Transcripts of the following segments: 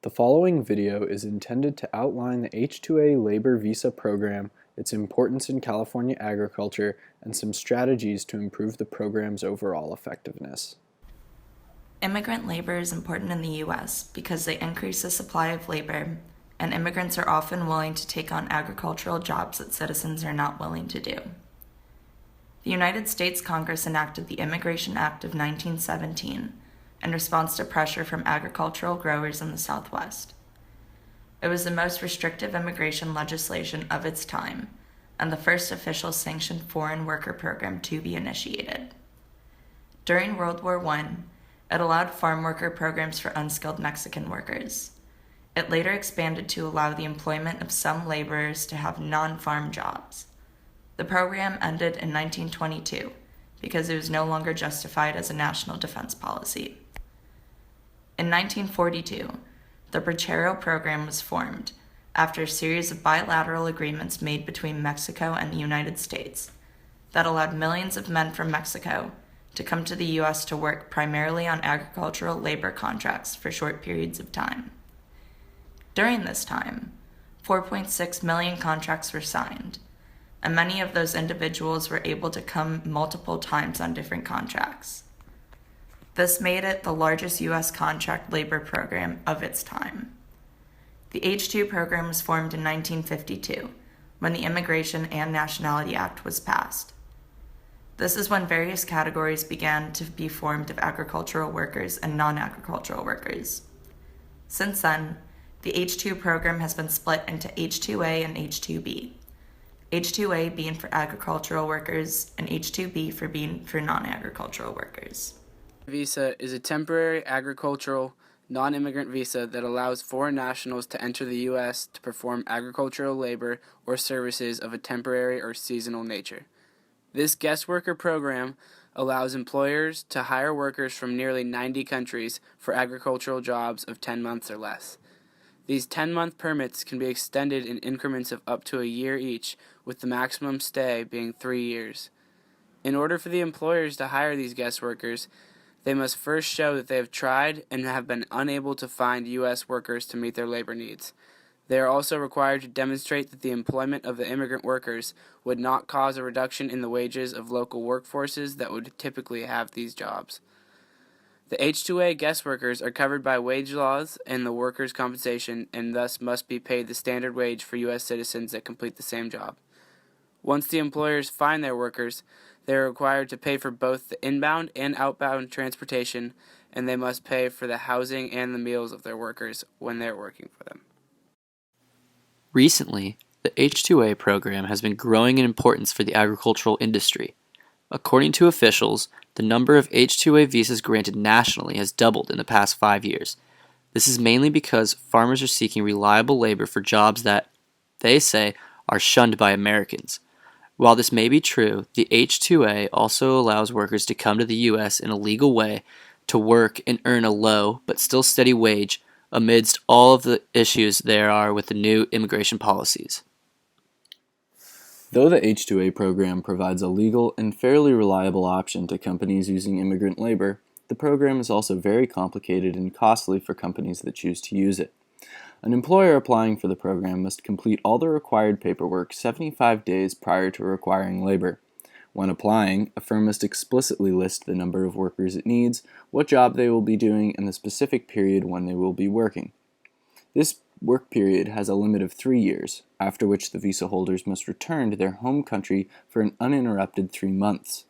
The following video is intended to outline the H-2A labor visa program, its importance in California agriculture, and some strategies to improve the program's overall effectiveness. Immigrant labor is important in the U.S. because they increase the supply of labor, and immigrants are often willing to take on agricultural jobs that citizens are not willing to do. The United States Congress enacted the Immigration Act of 1917 in response to pressure from agricultural growers in the Southwest. It was the most restrictive immigration legislation of its time and the first official sanctioned foreign worker program to be initiated. During World War I, it allowed farm worker programs for unskilled Mexican workers. It later expanded to allow the employment of some laborers to have non-farm jobs. The program ended in 1922 because it was no longer justified as a national defense policy. In 1942, the Bracero program was formed after a series of bilateral agreements made between Mexico and the United States that allowed millions of men from Mexico to come to the U.S. to work primarily on agricultural labor contracts for short periods of time. During this time, 4.6 million contracts were signed, and many of those individuals were able to come multiple times on different contracts. This made it the largest U.S. contract labor program of its time. The H-2 program was formed in 1952, when the Immigration and Nationality Act was passed. This is when various categories began to be formed of agricultural workers and non-agricultural workers. Since then, the H-2 program has been split into H-2A and H-2B. H-2A being for agricultural workers and H-2B being for non-agricultural workers. Visa is a temporary agricultural non-immigrant visa that allows foreign nationals to enter the U.S. to perform agricultural labor or services of a temporary or seasonal nature. This guest worker program allows employers to hire workers from nearly 90 countries for agricultural jobs of 10 months or less. These 10-month permits can be extended in increments of up to a year each, with the maximum stay being 3 years. In order for the employers to hire these guest workers, they must first show that they have tried and have been unable to find U.S. workers to meet their labor needs. They are also required to demonstrate that the employment of the immigrant workers would not cause a reduction in the wages of local workforces that would typically have these jobs. The H-2A guest workers are covered by wage laws and the workers' compensation and thus must be paid the standard wage for U.S. citizens that complete the same job. Once the employers find their workers, they are required to pay for both the inbound and outbound transportation, and they must pay for the housing and the meals of their workers when they are working for them. Recently, the H-2A program has been growing in importance for the agricultural industry. According to officials, the number of H-2A visas granted nationally has doubled in the past 5 years. This is mainly because farmers are seeking reliable labor for jobs that, they say, are shunned by Americans. While this may be true, the H-2A also allows workers to come to the U.S. in a legal way to work and earn a low but still steady wage amidst all of the issues there are with the new immigration policies. Though the H-2A program provides a legal and fairly reliable option to companies using immigrant labor, the program is also very complicated and costly for companies that choose to use it. An employer applying for the program must complete all the required paperwork 75 days prior to requiring labor. When applying, a firm must explicitly list the number of workers it needs, what job they will be doing, and the specific period when they will be working. This work period has a limit of 3 years, after which the visa holders must return to their home country for an uninterrupted 3 months.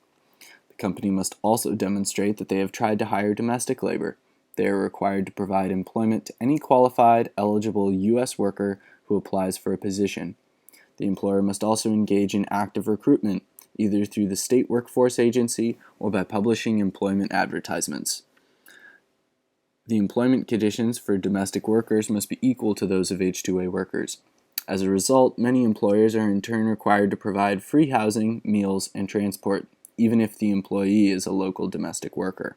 The company must also demonstrate that they have tried to hire domestic labor. They are required to provide employment to any qualified, eligible U.S. worker who applies for a position. The employer must also engage in active recruitment, either through the state workforce agency or by publishing employment advertisements. The employment conditions for domestic workers must be equal to those of H-2A workers. As a result, many employers are in turn required to provide free housing, meals, and transport, even if the employee is a local domestic worker.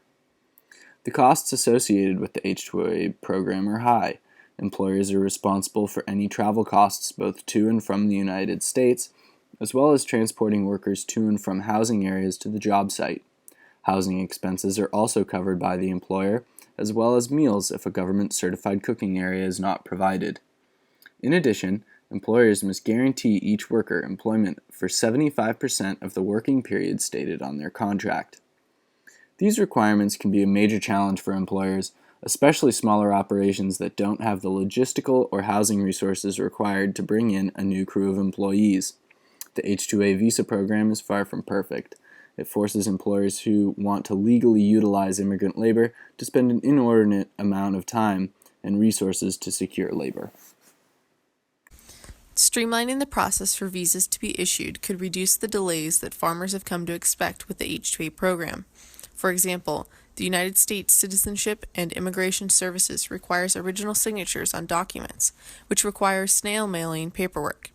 The costs associated with the H-2A program are high. Employers are responsible for any travel costs both to and from the United States, as well as transporting workers to and from housing areas to the job site. Housing expenses are also covered by the employer, as well as meals if a government-certified cooking area is not provided. In addition, employers must guarantee each worker employment for 75% of the working period stated on their contract. These requirements can be a major challenge for employers, especially smaller operations that don't have the logistical or housing resources required to bring in a new crew of employees. The H-2A visa program is far from perfect. It forces employers who want to legally utilize immigrant labor to spend an inordinate amount of time and resources to secure labor. Streamlining the process for visas to be issued could reduce the delays that farmers have come to expect with the H-2A program. For example, the United States Citizenship and Immigration Services requires original signatures on documents, which requires snail mailing paperwork.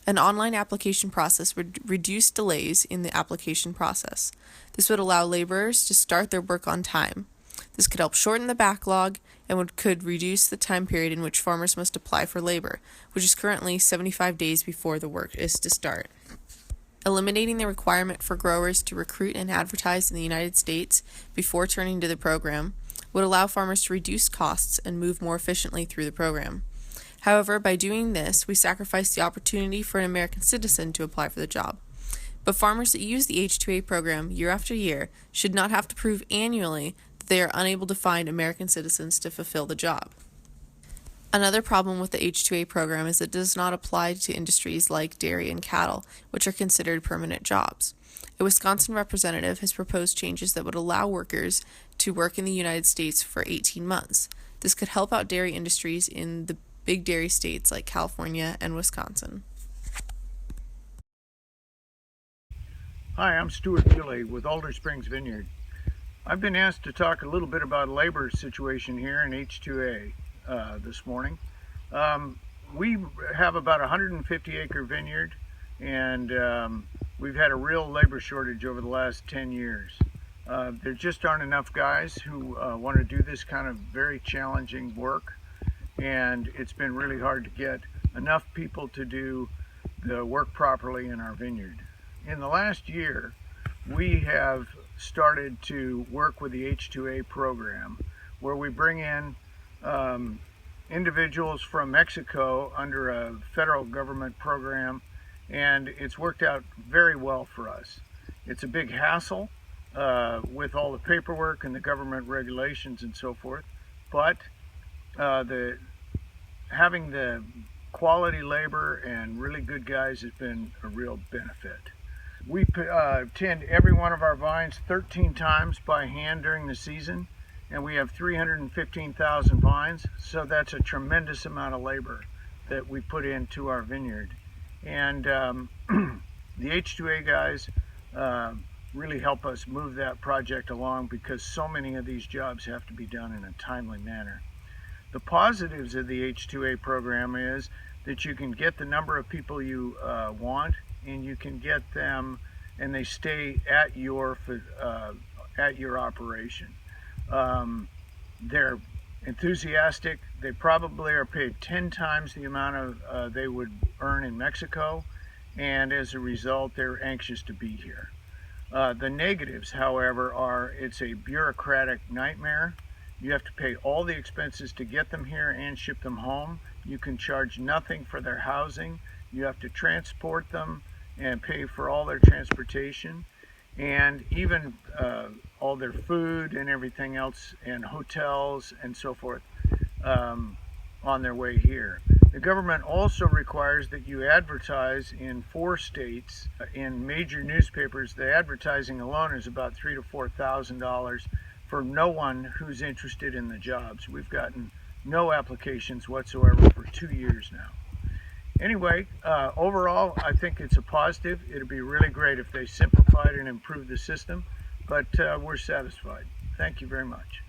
An online application process would reduce delays in the application process. This would allow laborers to start their work on time. This could help shorten the backlog and could reduce the time period in which farmers must apply for labor, which is currently 75 days before the work is to start. Eliminating the requirement for growers to recruit and advertise in the United States before turning to the program would allow farmers to reduce costs and move more efficiently through the program. However, by doing this, we sacrifice the opportunity for an American citizen to apply for the job. But farmers that use the H-2A program year after year should not have to prove annually that they are unable to find American citizens to fulfill the job. Another problem with the H-2A program is it does not apply to industries like dairy and cattle, which are considered permanent jobs. A Wisconsin representative has proposed changes that would allow workers to work in the United States for 18 months. This could help out dairy industries in the big dairy states like California and Wisconsin. Hi, I'm Stuart Bewley with Alder Springs Vineyard. I've been asked to talk a little bit about labor situation here in H-2A this morning. We have about a 150-acre vineyard, and we've had a real labor shortage over the last 10 years. There just aren't enough guys who want to do this kind of very challenging work, and it's been really hard to get enough people to do the work properly in our vineyard. In the last year, we have started to work with the H-2A program, where we bring in individuals from Mexico under a federal government program, and it's worked out very well for us. It's a big hassle with all the paperwork and the government regulations and so forth, but having the quality labor and really good guys has been a real benefit. We tend every one of our vines 13 times by hand during the season, and we have 315,000 vines, so that's a tremendous amount of labor that we put into our vineyard. And the H-2A guys really help us move that project along because so many of these jobs have to be done in a timely manner. The positives of the H-2A program is that you can get the number of people you want, and you can get them and they stay at your operation. They're enthusiastic. They probably are paid 10 times the amount of they would earn in Mexico, and as a result they're anxious to be here. The negatives, however, are it's a bureaucratic nightmare. You have to pay all the expenses to get them here and ship them home. You can charge nothing for their housing. You have to transport them and pay for all their transportation, and even all their food and everything else, and hotels and so forth on their way here. The government also requires that you advertise in 4 states in major newspapers. The advertising alone is about $3,000 to $4,000 for no one who's interested in the jobs. We've gotten no applications whatsoever for 2 years now. Anyway, overall, I think it's a positive. It'd be really great if they simplified and improved the system, but we're satisfied. Thank you very much.